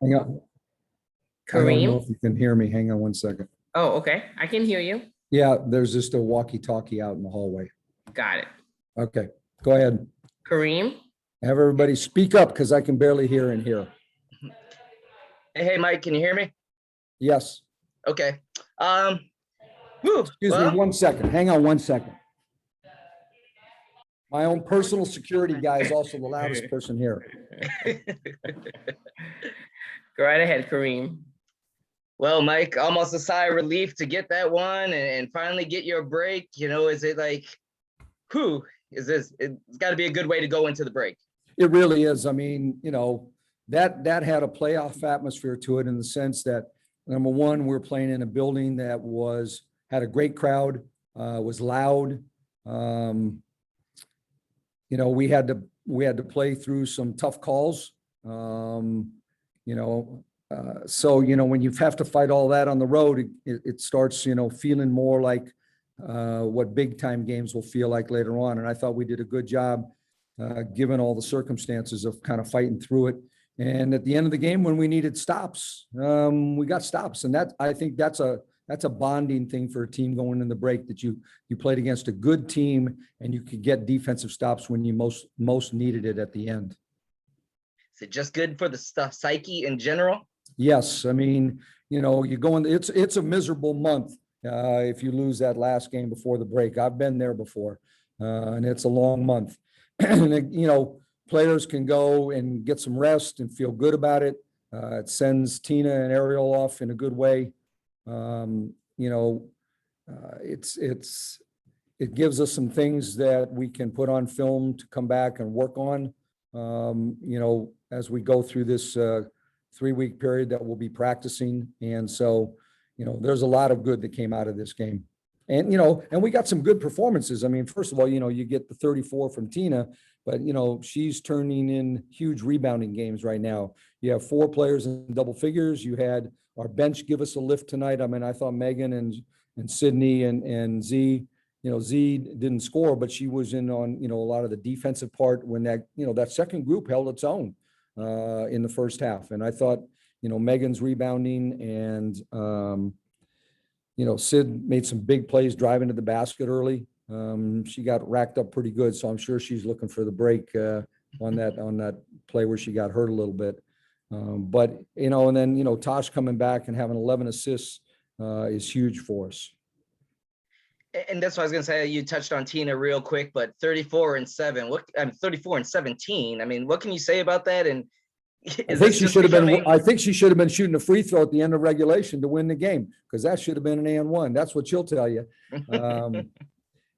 Hang on. I don't know Kareem? if you can hear me. Hang on one second. Oh, okay. I can hear you. Yeah, there's just a walkie-talkie out in the hallway. Got it. Okay, go ahead. Kareem? Have everybody speak up because I can barely hear in here. Hey, Mike, can you hear me? Yes. Okay. Excuse me 1 second. Hang on 1 second. My own personal security guy is also the loudest person here. Go right ahead, Kareem. Well, Mike, almost a sigh of relief to get that one and finally get your break. You know, is it like, it's got to be a good way to go into the break. It really is. I mean, you know, that had a playoff atmosphere to it in the sense that, number one, we're playing in a building that had a great crowd, was loud. You know, we had to play through some tough calls. So, you know, when you have to fight all that on the road, it starts, you know, feeling more like what big time games will feel like later on. And I thought we did a good job, given all the circumstances of kind of fighting through it. And at the end of the game, when we needed stops, we got stops. And I think that's a bonding thing for a team going in the break, that you played against a good team and you could get defensive stops when you most needed it at the end. Is it just good for the psyche in general? Yes. I mean, you know, it's a miserable month if you lose that last game before the break. I've been there before, and it's a long month. And, you know, players can go and get some rest and feel good about it. It sends Tina and Ariel off in a good way. You know, it gives us some things that we can put on film to come back and work on, you know, as we go through this 3-week period that we'll be practicing. And so, you know, there's a lot of good that came out of this game. And, you know, and we got some good performances. I mean, first of all, you know, you get the 34 from Tina, but, you know, she's turning in huge rebounding games right now. You have 4 players in double figures. You had our bench give us a lift tonight. I mean, I thought Megan and Sydney and Z, you know, Z didn't score, but she was in on, you know, a lot of the defensive part when that, you know, that second group held its own in the first half. And I thought, you know, Megan's rebounding and, you know, Sid made some big plays driving to the basket early. She got racked up pretty good. So I'm sure she's looking for the break on that play where she got hurt a little bit. But, you know, and then, you know, Tosh coming back and having 11 assists is huge for us. And that's what I was going to say. You touched on Tina real quick, but 34 and 7, 34 and 17. I mean, what can you say about that? And I think she should have been shooting a free throw at the end of regulation to win the game, because that should have been an and one. That's what she'll tell you.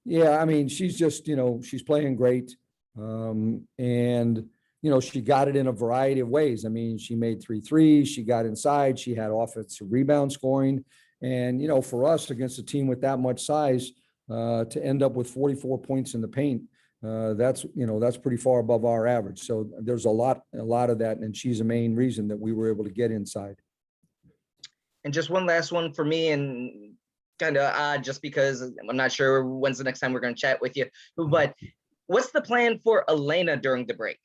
Yeah, I mean, she's just, you know, she's playing great. And, you know, she got it in a variety of ways. I mean, she made 3 threes, she got inside, she had offensive rebound scoring. And, you know, for us against a team with that much size, to end up with 44 points in the paint, that's, you know, that's pretty far above our average. So there's a lot of that. And she's a main reason that we were able to get inside. And just one last one for me, and kind of odd just because I'm not sure when's the next time we're going to chat with you, but what's the plan for Elena during the break?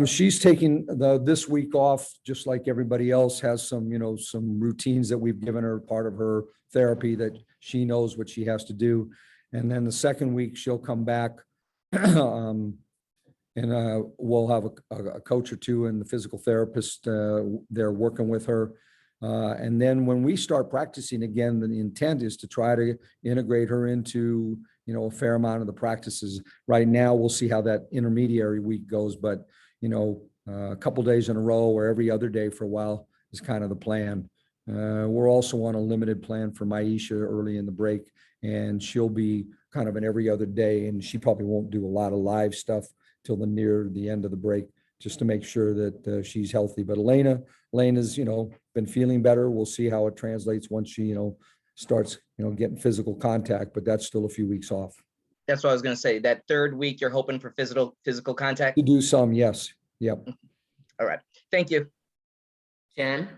She's taking this week off, just like everybody else, has some, you know, some routines that we've given her, part of her therapy, that she knows what she has to do. And then the second week she'll come back and we'll have a coach or two and the physical therapist there working with her. And then when we start practicing again, the intent is to try to integrate her into, you know, a fair amount of the practices. Right now, we'll see how that intermediary week goes, but, you know, a couple days in a row or every other day for a while is kind of the plan. We're also on a limited plan for Maisha early in the break, and she'll be kind of an every other day, and she probably won't do a lot of live stuff till near the end of the break, just to make sure that she's healthy. But Elena's, you know, been feeling better. We'll see how it translates once she, you know, starts, you know, getting physical contact, but that's still a few weeks off. That's what I was going to say. That third week, you're hoping for physical contact? To do some, yes. Yep. All right. Thank you. Jen?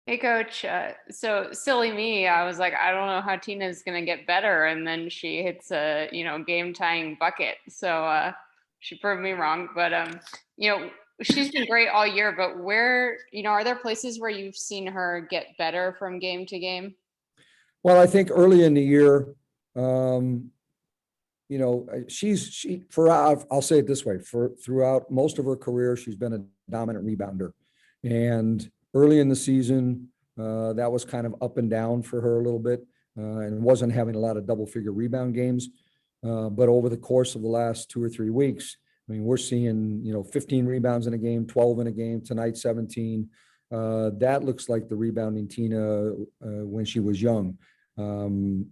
Hey, Coach. So silly me, I was like, I don't know how Tina's going to get better. And then she hits a, you know, game tying bucket. So she proved me wrong. But, you know, she's been great all year, but where, are there places where you've seen her get better from game to game? Well, I think early in the year, I'll say it this way, throughout most of her career, she's been a dominant rebounder. And early in the season, that was kind of up and down for her a little bit, and wasn't having a lot of double figure rebound games. But over the course of the last 2 or 3 weeks, I mean, we're seeing, 15 rebounds in a game, 12 in a game, tonight 17. That looks like the rebounding Tina when she was young.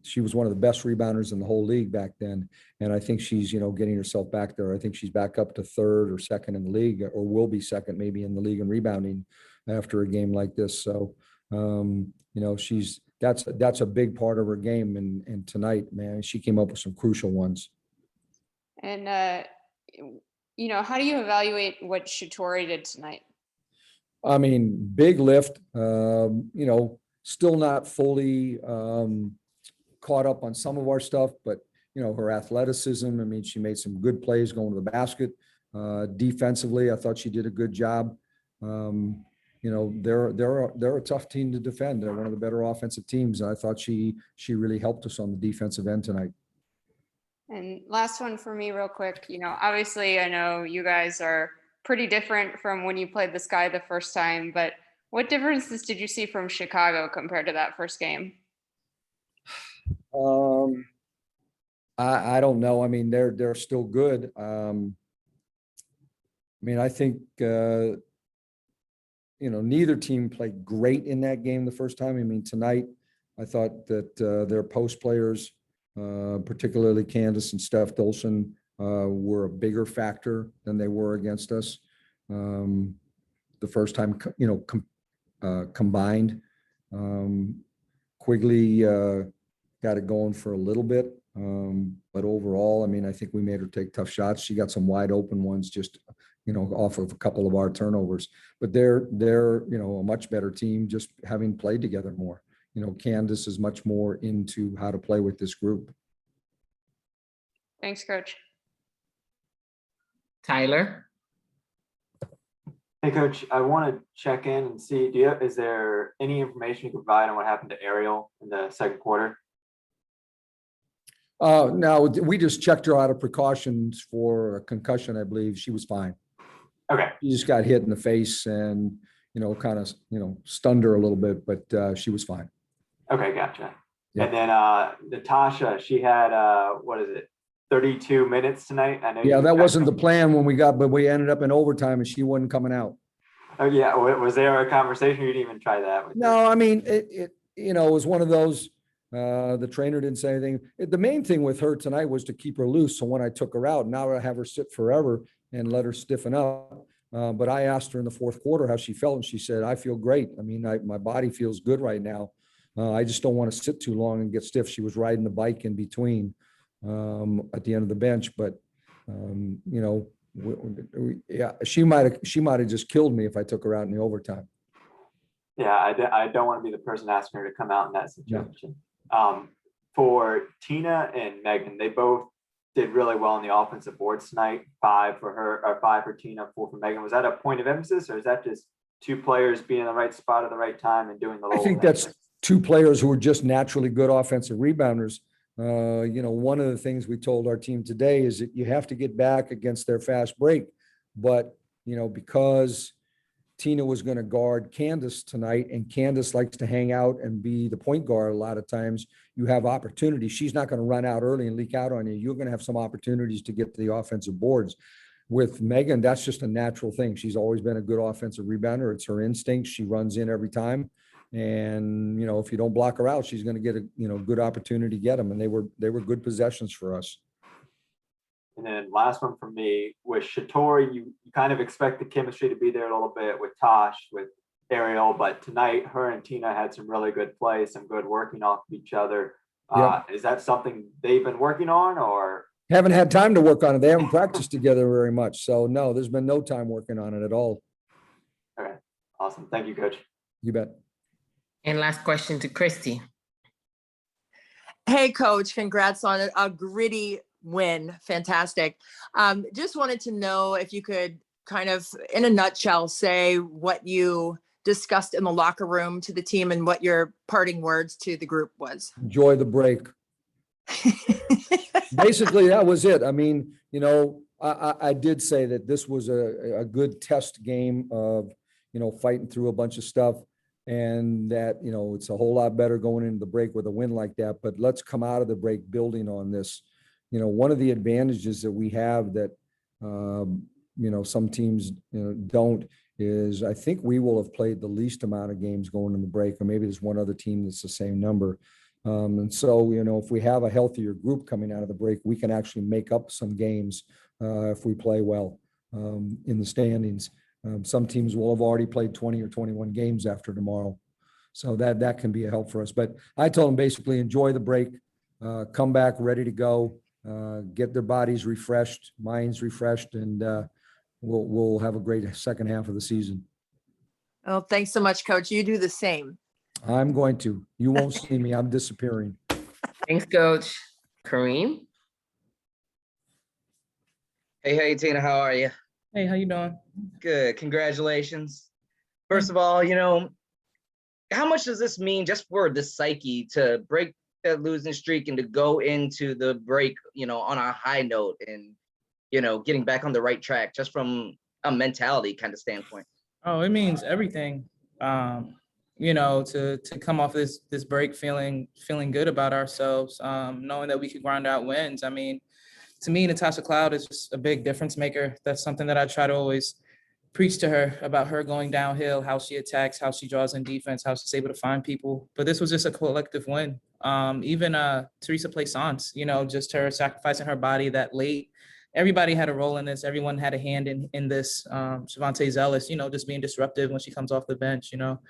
She was one of the best rebounders in the whole league back then. And I think she's, getting herself back there. I think she's back up to third or second in the league, or will be second maybe in the league in rebounding after a game like this. So, that's a big part of her game. And tonight, man, she came up with some crucial ones. And, how do you evaluate what Shatori did tonight? I mean, big lift, still not fully caught up on some of our stuff, but, her athleticism, I mean, she made some good plays going to the basket. Defensively, I thought she did a good job. They're a tough team to defend. They're one of the better offensive teams. I thought she really helped us on the defensive end tonight. And last one for me real quick, obviously I know you guys are pretty different from when you played the Sky the first time, but what differences did you see from Chicago compared to that first game? I don't know. I mean, they're still good. I mean, I think, neither team played great in that game the first time. I mean, tonight, I thought that their post players, particularly Candace and Steph Dolson, were a bigger factor than they were against us. The first time, combined. Quigley got it going for a little bit. But overall, I mean, I think we made her take tough shots. She got some wide open ones just, off of a couple of our turnovers. But they're a much better team just having played together more. Candace is much more into how to play with this group. Thanks, Coach. Tyler? Hey, Coach, I want to check in and see, is there any information you can provide on what happened to Ariel in the second quarter? No, we just checked her out of precautions for a concussion, I believe. She was fine. Okay. She just got hit in the face and, kind of, stunned her a little bit, but she was fine. Okay, gotcha. Yeah. And then Natasha, she had, 32 minutes tonight? I know. Yeah, that wasn't the plan but we ended up in overtime and she wasn't coming out. Oh, yeah. Was there a conversation? You didn't even try that? No, I mean, it was one of those, the trainer didn't say anything. The main thing with her tonight was to keep her loose. So when I took her out, now I have her sit forever and let her stiffen up. But I asked her in the fourth quarter how she felt, and she said, I feel great. I mean, my body feels good right now. I just don't want to sit too long and get stiff. She was riding the bike in between at the end of the bench, but yeah, she might have just killed me if I took her out in the overtime. Yeah, I don't want to be the person asking her to come out in that situation. Yeah. For Tina and Megan, they both did really well on the offensive boards tonight. 5 for Tina, 4 for Megan. Was that a point of emphasis, or is that just 2 players being in the right spot at the right time and doing the little? I think that's 2 players who are just naturally good offensive rebounders. One of the things we told our team today is that you have to get back against their fast break. But, because Tina was going to guard Candace tonight, and Candace likes to hang out and be the point guard a lot of times, you have opportunities. She's not going to run out early and leak out on you. You're going to have some opportunities to get to the offensive boards. With Megan, that's just a natural thing. She's always been a good offensive rebounder. It's her instinct. She runs in every time. And, if you don't block her out, she's going to get a, good opportunity to get them. And they were good possessions for us. And then last one for me, with Shatori, you kind of expect the chemistry to be there a little bit with Tosh, with Ariel, but tonight her and Tina had some really good play, some good working off of each other. Yep. Is that something they've been working on, or? Haven't had time to work on it. They haven't practiced together very much. So no, there's been no time working on it at all. Okay, awesome. Thank you, Coach. You bet. And last question to Christy. Hey, Coach, congrats on a gritty win. Fantastic. Just wanted to know if you could kind of in a nutshell say what you discussed in the locker room to the team and what your parting words to the group was? Enjoy the break. Basically, that was it. I mean, you know, I did say that this was a good test game of, you know, fighting through a bunch of stuff, and that, you know, it's a whole lot better going into the break with a win like that. But let's come out of the break building on this. You know, one of the advantages that we have that, you know, some teams, you know, don't, is I think we will have played the least amount of games going in the break, or maybe there's one other team that's the same number. And so, you know, if we have a healthier group coming out of the break, we can actually make up some games if we play well in the standings. Some teams will have already played 20 or 21 games after tomorrow. So that can be a help for us. But I told them basically enjoy the break, come back ready to go, get their bodies refreshed, minds refreshed, and we'll have a great second half of the season. Well, thanks so much, Coach. You do the same. I'm going to. You won't see me. I'm disappearing. Thanks, Coach. Kareem? Hey, Tina, how are you? Hey, how you doing? Good. Congratulations. First of all, you know, how much does this mean just for the psyche to break that losing streak and to go into the break, you know, on a high note and, you know, getting back on the right track just from a mentality kind of standpoint? Oh, it means everything. You know, to come off this break feeling good about ourselves, knowing that we could grind out wins. I mean, to me, Natasha Cloud is just a big difference maker. That's something that I try to always preach to her about, her going downhill, how she attacks, how she draws in defense, how she's able to find people. But this was just a collective win. Even Teresa Plaisance, you know, just her sacrificing her body that late. Everybody had a role in this. Everyone had a hand in this. Shavante Zealous, you know, just being disruptive when she comes off the bench, you know.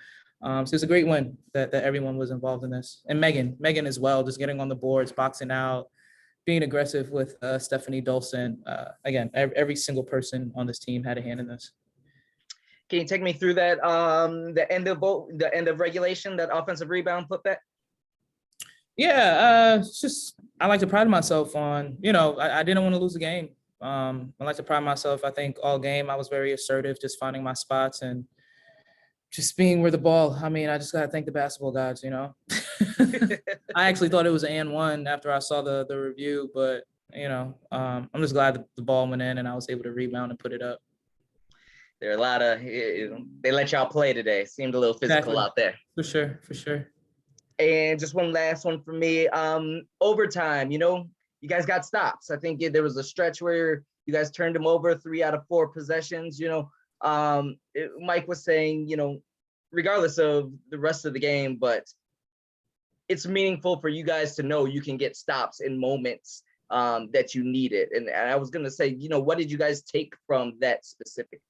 So it's a great win that everyone was involved in this. And Megan as well, just getting on the boards, boxing out, being aggressive with Stephanie Dolson. Again, every single person on this team had a hand in this. Can you take me through that, the end of regulation, that offensive rebound putback? Yeah, it's just, I like to pride myself on, you know, I didn't want to lose the game. I like to pride myself. I think all game I was very assertive, just finding my spots and just being where the ball. I mean, I just got to thank the basketball gods, you know. I actually thought it was an and one after I saw the review, but, you know, I'm just glad that the ball went in and I was able to rebound and put it up. There are a lot of, they let y'all play today. Seemed a little physical Exactly. out there. For sure. And just one last one for me. Overtime, you know, you guys got stops. I think there was a stretch where you guys turned them over 3 out of 4 possessions. You know, Mike was saying, you know, regardless of the rest of the game, but it's meaningful for you guys to know you can get stops in moments that you need it. And I was going to say, you know, what did you guys take from that specific?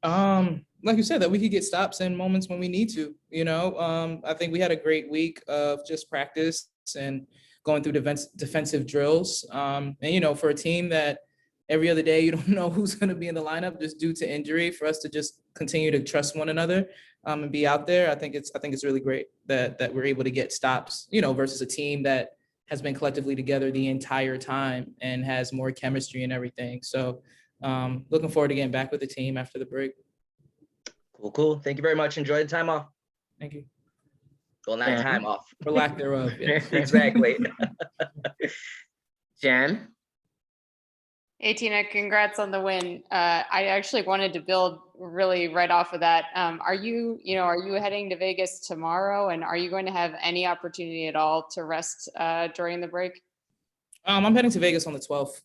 Like you said, that we could get stops in moments when we need to, you know. I think we had a great week of just practice and going through defensive drills. And, you know, for a team that every other day you don't know who's going to be in the lineup just due to injury, for us to just continue to trust one another and be out there, I think it's really great that we're able to get stops, you know, versus a team that has been collectively together the entire time and has more chemistry and everything. So looking forward to getting back with the team after the break. Cool. Thank you very much. Enjoy the time off. Thank you. Well, not time off. For lack thereof. Yes. Exactly. Jen? Hey, Tina, congrats on the win. I actually wanted to build really right off of that. Are you heading to Vegas tomorrow, and are you going to have any opportunity at all to rest during the break? I'm heading to Vegas on the 12th.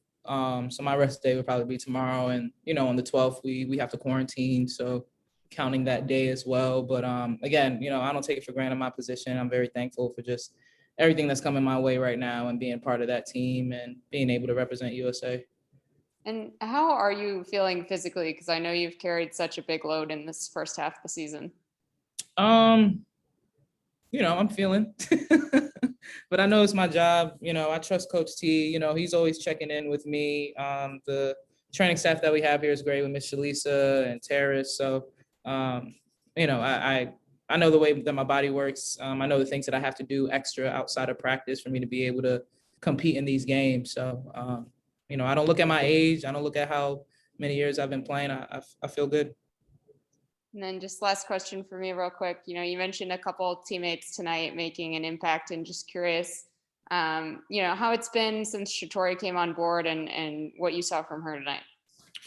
So my rest day will probably be tomorrow. And, you know, on the 12th, we have to quarantine. So counting that day as well. But again, you know, I don't take it for granted my position. I'm very thankful for just everything that's coming my way right now and being part of that team and being able to represent USA. And how are you feeling physically? Because I know you've carried such a big load in this first half of the season. You know, I'm feeling, but I know it's my job. You know, I trust Coach T. You know, he's always checking in with me. The training staff that we have here is great with Miss Shalisa and Terrace. So, you know, I know the way that my body works. I know the things that I have to do extra outside of practice for me to be able to compete in these games. So, you know, I don't look at my age. I don't look at how many years I've been playing, I feel good. And then just last question for me real quick. You know, you mentioned a couple of teammates tonight making an impact, and just curious, you know, how it's been since Shatori came on board and what you saw from her tonight.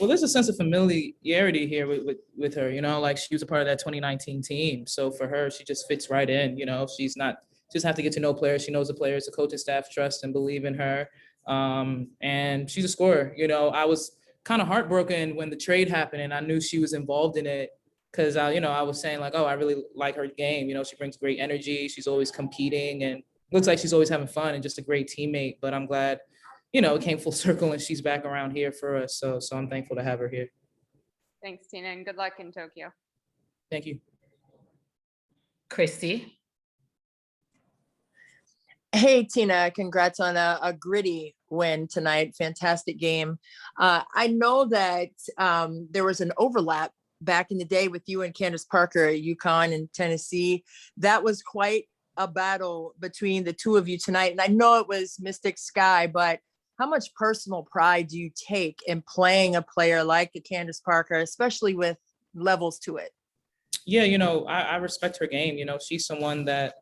Well, there's a sense of familiarity here with her, you know, like she was a part of that 2019 team. So for her, she just fits right in, you know, she's not, just have to get to know players. She knows the players, the coaching staff trust and believe in her. And she's a scorer. You know, I was kind of heartbroken when the trade happened and I knew she was involved in it. Cause I was saying like, oh, I really like her game. You know, she brings great energy. She's always competing and looks like she's always having fun and just a great teammate. But I'm glad, you know, it came full circle and she's back around here for us. So I'm thankful to have her here. Thanks, Tina, and good luck in Tokyo. Thank you. Christy. Hey, Tina, congrats on a gritty win tonight. Fantastic game. I know that there was an overlap back in the day with you and Candace Parker at UConn and Tennessee. That was quite a battle between the two of you tonight. And I know it was Mystic Sky, but how much personal pride do you take in playing a player like a Candace Parker, especially with levels to it? Yeah, you know, I respect her game. You know, she's someone that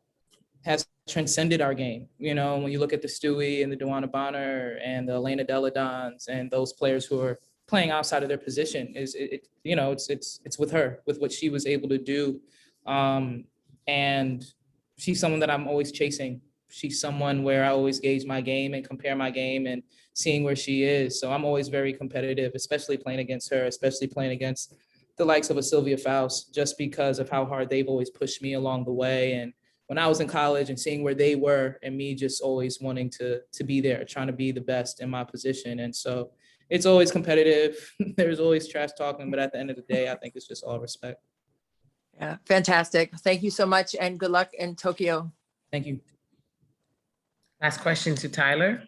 has transcended our game. You know, when you look at the Stewie and the Dewana Bonner and the Elena Deladons and those players who are playing outside of their position, it's with her, with what she was able to do. And she's someone that I'm always chasing. She's someone where I always gauge my game and compare my game and seeing where she is. So I'm always very competitive, especially playing against her, especially playing against the likes of a Sylvia Faust, just because of how hard they've always pushed me along the way. And when I was in college and seeing where they were and me just always wanting to be there, trying to be the best in my position. And so it's always competitive. There's always trash talking, but at the end of the day, I think it's just all respect. Yeah, fantastic. Thank you so much and good luck in Tokyo. Thank you. Last question to Tyler.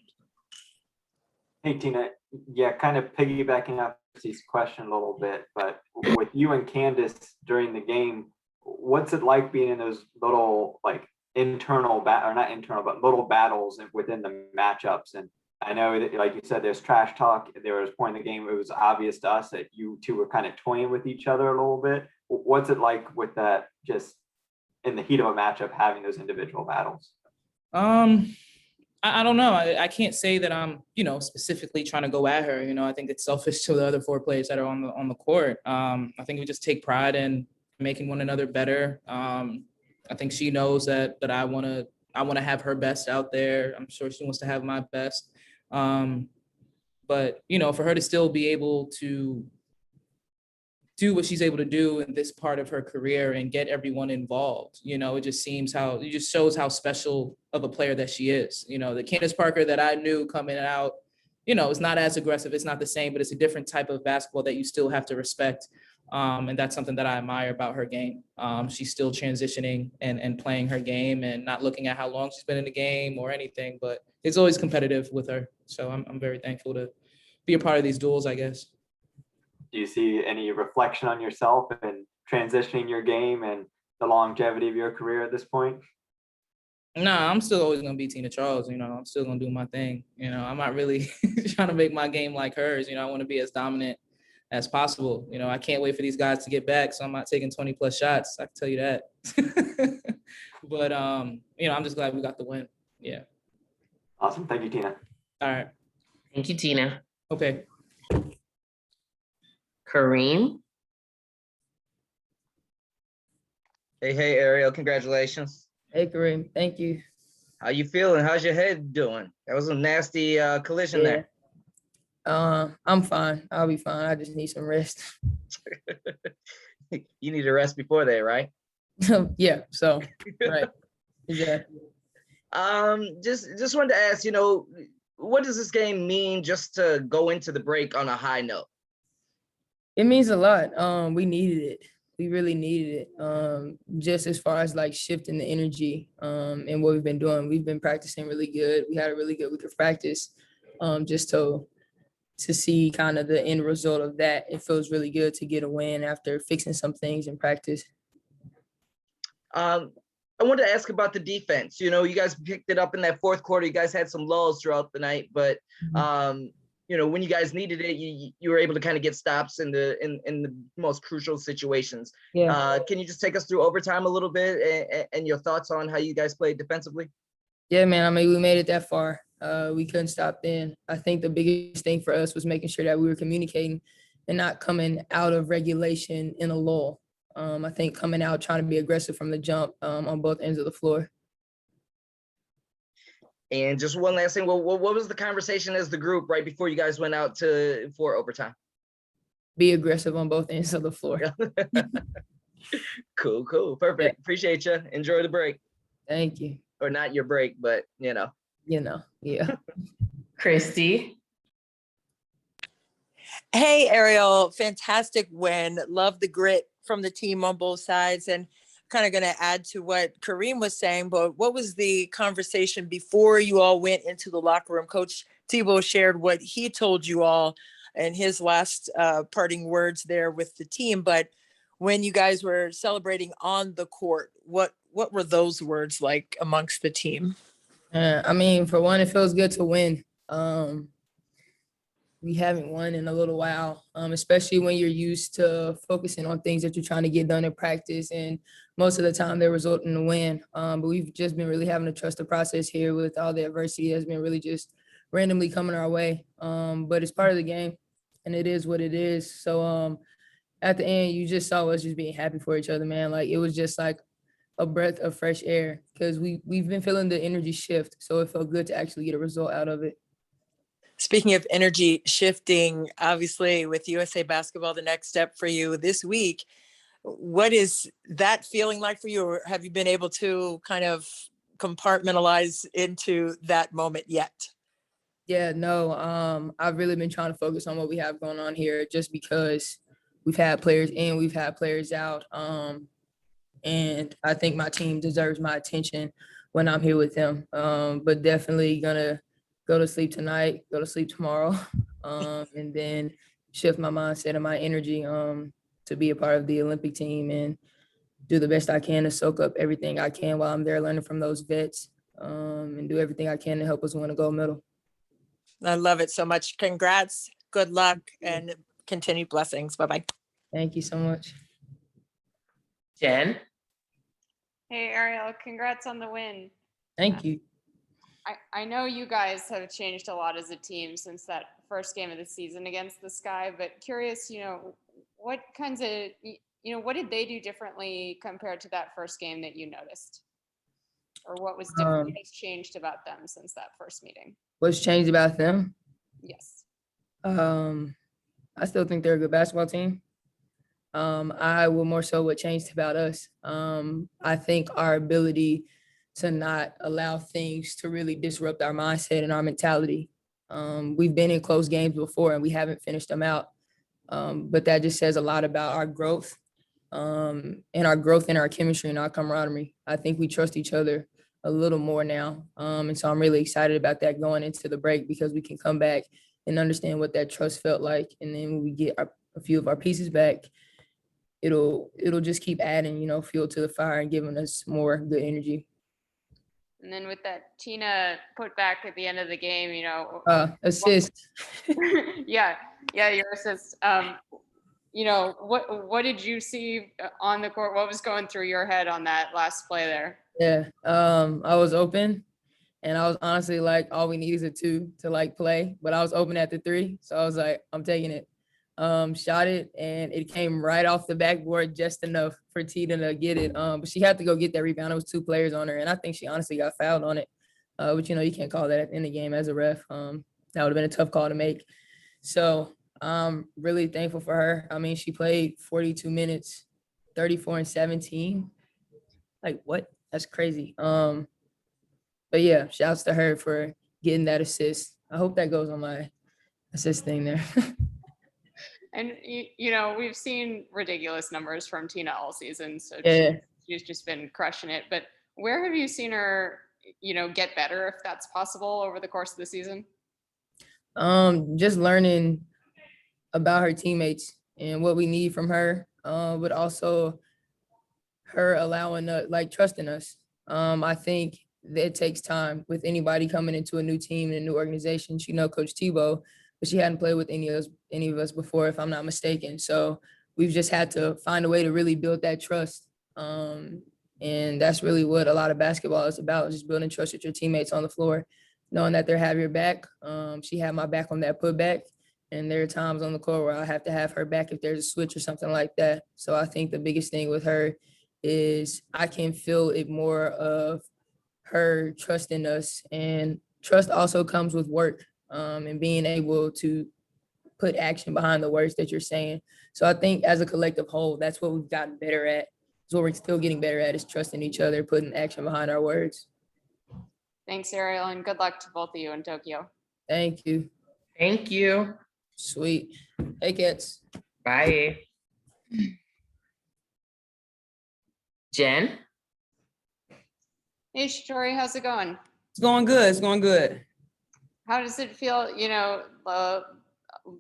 Hey, Tina, yeah, kind of piggybacking off Chrissy's question a little bit, but with you and Candace during the game, what's it like being in those little like little battles within the matchups? And I know that, like you said, there's trash talk. There was a point in the game, it was obvious to us that you two were kind of toying with each other a little bit. What's it like with that, just in the heat of a matchup, having those individual battles? I don't know. I can't say that I'm, specifically trying to go at her. I think it's selfish to the other four players that are on the court. I think we just take pride in making one another better. I think she knows that I want to have her best out there. I'm sure she wants to have my best. But for her to still be able to do what she's able to do in this part of her career and get everyone involved, it just shows how special of a player that she is. The Candace Parker that I knew coming out, it's not as aggressive, it's not the same, but it's a different type of basketball that you still have to respect. And that's something that I admire about her game. She's still transitioning and playing her game and not looking at how long she's been in the game or anything, but it's always competitive with her. So I'm very thankful to be a part of these duels, I guess. Do you see any reflection on yourself and transitioning your game and the longevity of your career at this point? Nah, I'm still always gonna be Tina Charles. I'm still gonna do my thing. I'm not really trying to make my game like hers. I want to be as dominant as possible. I can't wait for these guys to get back, so I'm not taking 20 plus shots. I can tell you that. But I'm just glad we got the win. Yeah. Awesome. Thank you, Tina. All right. Thank you, Tina. Okay. Kareem. Hey, Ariel, congratulations. Hey, Kareem, thank you. How you feeling? How's your head doing? That was a nasty collision there. I'm fine. I'll be fine. I just need some rest. You need to rest before that, right? Yeah, so, right. Yeah. Just wanted to ask, what does this game mean just to go into the break on a high note? It means a lot. We needed it. We really needed it. Just as far as like shifting the energy and what we've been doing. We've been practicing really good. We had a really good week of practice. Just to see kind of the end result of that. It feels really good to get a win after fixing some things in practice. I wanted to ask about the defense. You guys picked it up in that fourth quarter. You guys had some lulls throughout the night, but when you guys needed it, you were able to kind of get stops in the most crucial situations. Yeah. Can you just take us through overtime a little bit and your thoughts on how you guys played defensively? Yeah, man. I mean, we made it that far. We couldn't stop then. I think the biggest thing for us was making sure that we were communicating and not coming out of regulation in a lull. I think coming out trying to be aggressive from the jump on both ends of the floor. And just one last thing, what was the conversation as the group right before you guys went out for overtime? Be aggressive on both ends of the floor. Cool. Perfect. Yeah. Appreciate you. Enjoy the break. Thank you. Or not your break, but Yeah. Christy. Hey, Ariel, fantastic win. Love the grit from the team on both sides. And kind of going to add to what Kareem was saying, but what was the conversation before you all went into the locker room? Coach Tebow shared what he told you all and his last parting words there with the team. But when you guys were celebrating on the court, what were those words like amongst the team? I mean, for one, it feels good to win. We haven't won in a little while, especially when you're used to focusing on things that you're trying to get done in practice. And most of the time they result in a win. But we've just been really having to trust the process here with all the adversity that's been really just randomly coming our way. But it's part of the game and it is what it is. So at the end, you just saw us just being happy for each other, man. Like it was just like a breath of fresh air because we've been feeling the energy shift. So it felt good to actually get a result out of it. Speaking of energy shifting, obviously with USA Basketball, the next step for you this week, what is that feeling like for you? Or have you been able to kind of compartmentalize into that moment yet? Yeah, no, I've really been trying to focus on what we have going on here just because we've had players in, we've had players out. And I think my team deserves my attention when I'm here with them. But definitely gonna go to sleep tonight, go to sleep tomorrow, and then shift my mindset and my energy to be a part of the Olympic team and do the best I can to soak up everything I can while I'm there learning from those vets and do everything I can to help us win a gold medal. I love it so much. Congrats, good luck, and continued blessings. Bye-bye. Thank you so much. Jen. Hey, Ariel, congrats on the win. Thank you. I know you guys have changed a lot as a team since that first game of the season against the Sky, but curious, what kinds of, what did they do differently compared to that first game that you noticed? Or what was different, what has changed about them since that first meeting? What's changed about them? Yes. I still think they're a good basketball team. I will more so what changed about us. I think our ability to not allow things to really disrupt our mindset and our mentality. We've been in close games before and we haven't finished them out. But that just says a lot about our growth and our growth in our chemistry and our camaraderie. I think we trust each other a little more now. And so I'm really excited about that going into the break because we can come back and understand what that trust felt like. And then when we get a few of our pieces back, it'll just keep adding, fuel to the fire and giving us more good energy. And then with that Tina put back at the end of the game, assist. yeah, your assist. What did you see on the court? What was going through your head on that last play there? Yeah, I was open and I was honestly like, all we need is a 2 to play, but I was open at the 3. So I was like, I'm taking it. Shot it and it came right off the backboard just enough for Tina to get it. But she had to go get that rebound. It was 2 players on her and I think she honestly got fouled on it. But you can't call that in the game as a ref. That would have been a tough call to make. So I'm really thankful for her. I mean, she played 42 minutes, 34 and 17. Like what? That's crazy. But yeah, shouts to her for getting that assist. I hope that goes on my assist thing there. And we've seen ridiculous numbers from Tina all season, so Yeah. she's just been crushing it. But where have you seen her, get better, if that's possible, over the course of the season? Just learning about her teammates and what we need from her, but also her allowing us, trusting us. I think that it takes time with anybody coming into a new team and a new organization. Coach Tebow but she hadn't played with any of us before, if I'm not mistaken. So we've just had to find a way to really build that trust. And that's really what a lot of basketball is about, just building trust with your teammates on the floor, knowing that they have your back. She had my back on that putback. And there are times on the court where I have to have her back if there's a switch or something like that. So I think the biggest thing with her is I can feel it more of her trusting us. And trust also comes with work, and being able to put action behind the words that you're saying. So I think as a collective whole, that's what we've gotten better at. It's what we're still getting better at, is trusting each other, putting action behind our words. Thanks, Ariel, and good luck to both of you in Tokyo. Thank you. Thank you. Sweet. Hey, Cats. Bye. Jen? Hey, Shatori, how's it going? It's going good. It's going good. How does it feel?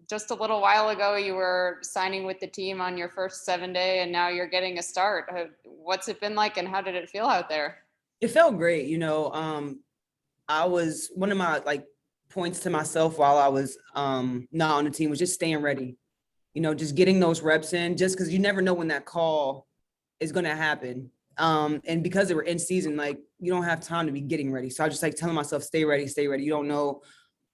Just a little while ago, you were signing with the team on your first 7-day, and now you're getting a start. What's it been like, and how did it feel out there? It felt great. I was one of my points to myself while I was not on the team was just staying ready. Just getting those reps in, just because you never know when that call is going to happen. And because they were in season, you don't have time to be getting ready. So I was just telling myself, stay ready, stay ready. You don't know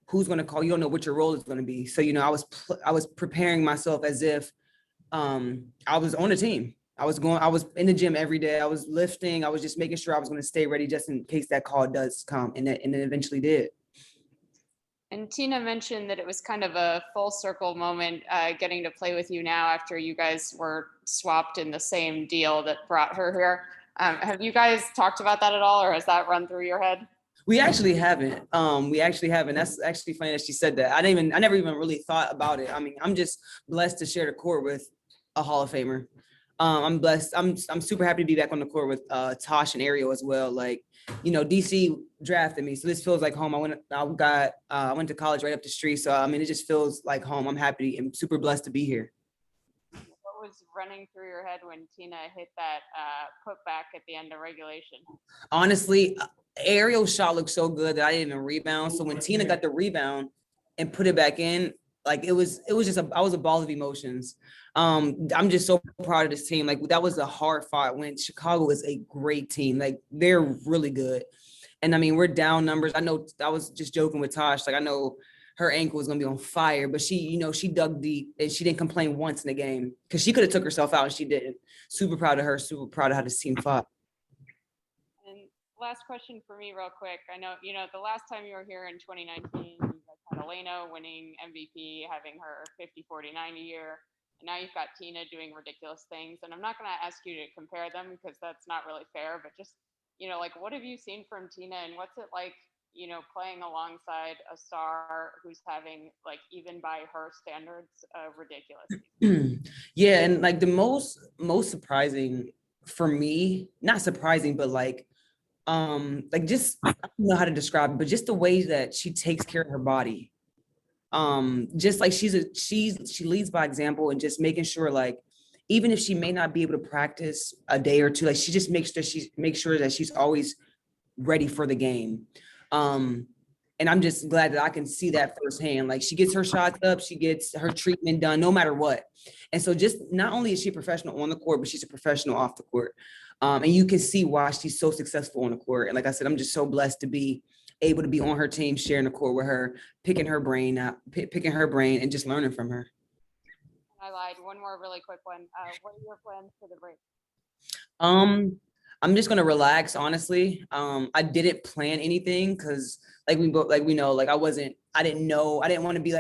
who's going to call. You don't know what your role is going to be. So, I was preparing myself as if I was on the team. I was in the gym every day. I was lifting. I was just making sure I was going to stay ready just in case that call does come. And it eventually did. And Tina mentioned that it was kind of a full circle moment getting to play with you now after you guys were swapped in the same deal that brought her here. Have you guys talked about that at all, or has that run through your head? We actually haven't. That's actually funny that she said that. I never even really thought about it. I mean, I'm just blessed to share the court with a Hall of Famer. I'm blessed. I'm super happy to be back on the court with Tosh and Ariel as well. DC drafted me, so this feels like home. I went to college right up the street, so it just feels like home. I'm happy and super blessed to be here. What was running through your head when Tina hit that putback at the end of regulation? Honestly, Ariel's shot looked so good that I didn't even rebound. So when Tina got the rebound and put it back in, it was just I was a ball of emotions. I'm just so proud of this team. That was a hard fought win. Chicago is a great team. They're really good. And we're down numbers. I know I was just joking with Tosh. I know her ankle was gonna be on fire, but she dug deep and she didn't complain once in the game because she could have took herself out and she didn't. Super proud of her. Super proud of how this team fought. And last question for me real quick. I know, the last time you were here in 2019, you guys had Elena winning MVP, having her 50, 40, 90 year. And now you've got Tina doing ridiculous things. And I'm not going to ask you to compare them because that's not really fair, but just, what have you seen from Tina and what's it like, playing alongside a star who's having, even by her standards, ridiculous? Yeah. And the most surprising for me, not surprising, but just, I don't know how to describe it, but just the way that she takes care of her body. Just she leads by example and just making sure even if she may not be able to practice a day or two, she just makes sure that she's always ready for the game. And I'm just glad that I can see that firsthand. She gets her shots up, she gets her treatment done no matter what. And so just not only is she a professional on the court, but she's a professional off the court. And you can see why she's so successful on the court. And like I said, I'm just so blessed to be able to be on her team, sharing the court with her, picking her brain and just learning from her. I lied. One more really quick one. What are your plans for the break? I'm just gonna relax, honestly. I didn't plan anything because I didn't want to be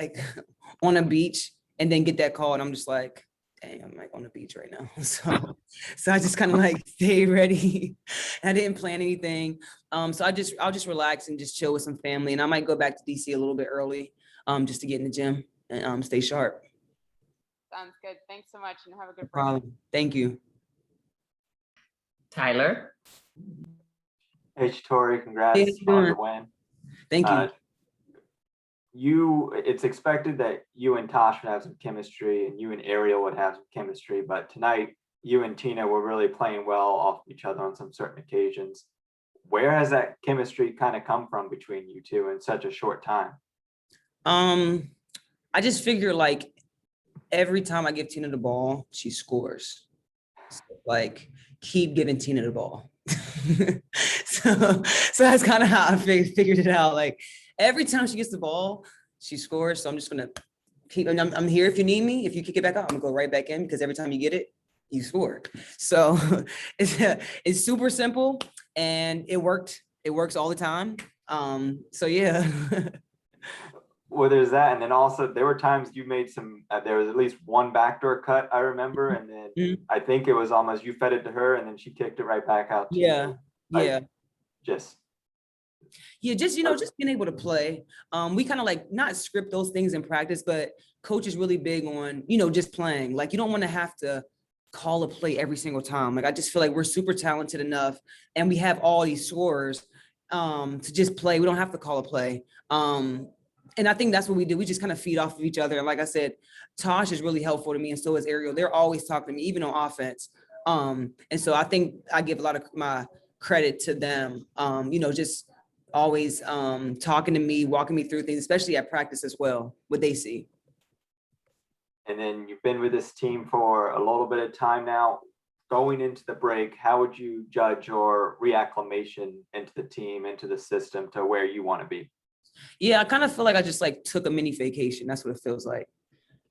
on a beach and then get that call and I'm just dang, I'm on the beach right now. So I just kind of stay ready. I didn't plan anything. So I'll just relax and just chill with some family. And I might go back to DC a little bit early, just to get in the gym and stay sharp. Sounds good. Thanks so much and have a good break. Problem. Thank you. Tyler? Hey, Shatori, congrats on the win. Thank you. It's expected that you and Tosh would have some chemistry and you and Ariel would have some chemistry, but tonight you and Tina were really playing well off each other on some certain occasions. Where has that chemistry kind of come from between you two in such a short time? I just figure like every time I give Tina the ball, she scores. So, like, keep giving Tina the ball. So that's kind of how I figured it out. Like every time she gets the ball, she scores. So I'm just gonna keep. And I'm here if you need me. If you kick it back out, I'm gonna go right back in because every time you get it, you score. So it's super simple and it worked. It works all the time. So yeah. Well, there's that, and then also there were times you made some. There was at least one backdoor cut I remember, and then Mhm. I think it was almost you fed it to her, and then she kicked it right back out. To Yeah. you. Yeah. Just Just just being able to play. We kind of like not script those things in practice, but coach is really big on, just playing. Like you don't want to have to call a play every single time. Like I just feel like we're super talented enough and we have all these scorers to just play. We don't have to call a play. And I think that's what we do. We just kind of feed off of each other. And like I said, Tosh is really helpful to me and so is Ariel. They're always talking to me, even on offense. And so I think I give a lot of my credit to them, just always talking to me, walking me through things, especially at practice as well, what they see. and then you've been with this team for a little bit of time now. Going into the break, how would you judge your reacclimation into the team, into the system to where you want to be? Yeah, I kind of feel like I just like took a mini vacation. That's what it feels like.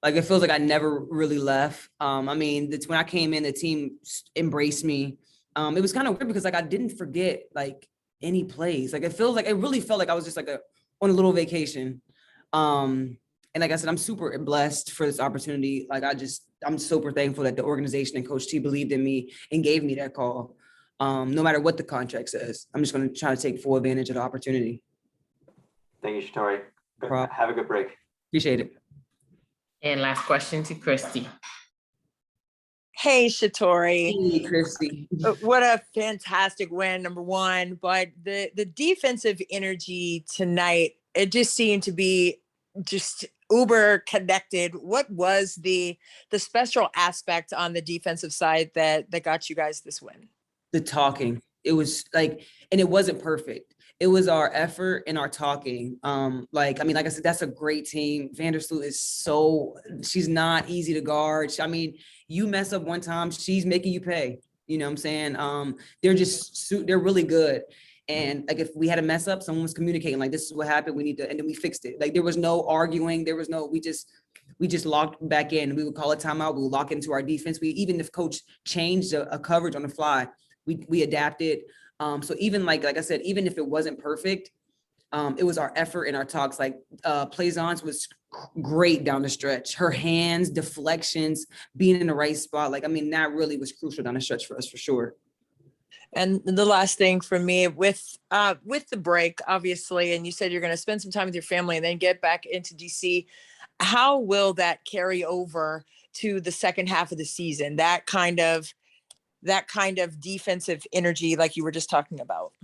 Like it feels like I never really left. I mean, when I came in, the team embraced me. It was kind of weird because like I didn't forget like any plays. Like it really felt like I was just like on a little vacation. And like I said, I'm super blessed for this opportunity. Like I'm super thankful that the organization and Coach T believed in me and gave me that call. No matter what the contract says, I'm just going to try to take full advantage of the opportunity. Thank you, Shatori. problem. Have a good break. Appreciate it. And last question to Christy. Hey, Shatori. Hey, Christy. What a fantastic win, number one. But the defensive energy tonight, it just seemed to be just uber connected. What was the special aspect on the defensive side that got you guys this win? The talking. It was like, and it wasn't perfect. It was our effort and our talking. Like I said, that's a great team. Vandersloot is she's not easy to guard. I mean, you mess up one time, she's making you pay. You know what I'm saying? They're really good. And like, if we had a mess up, someone was communicating like, this is what happened. We need to, and then we fixed it. Like there was no arguing. There was no, we just locked back in. We would call a timeout. We would lock into our defense. Even if coach changed a coverage on the fly, we adapted. So even like I said, even if it wasn't perfect, it was our effort and our talks. Like Plaisance was great down the stretch. Her hands, deflections, being in the right spot. Like, I mean, that really was crucial down the stretch for us, for sure. And the last thing for me with the break, obviously, and you said you're going to spend some time with your family and then get back into DC. How will that carry over to the second half of the season? That kind of defensive energy, like you were just talking about.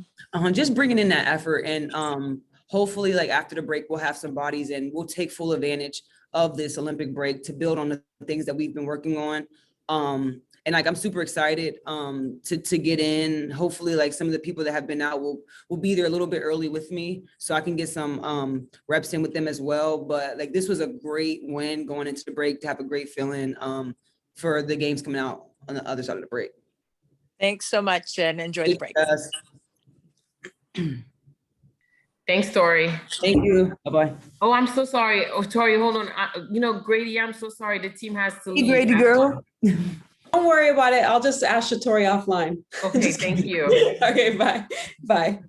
Just bringing in that effort, and hopefully, like after the break, we'll have some bodies and we'll take full advantage of this Olympic break to build on the things that we've been working on. And like I'm super excited to get in. Hopefully, like some of the people that have been out will be there a little bit early with me, so I can get some reps in with them as well. But like this was a great win going into the break, to have a great feeling for the games coming out on the other side of the break. Thanks so much, and enjoy the break. Thanks, Tori. Thank you. Bye-bye. Oh, I'm so sorry. Oh, Tori, hold on. Grady, I'm so sorry. The team has to leave. Hey, Grady girl. Don't worry about it. I'll just ask Shatori offline. Okay, thank you. Okay, bye. Bye.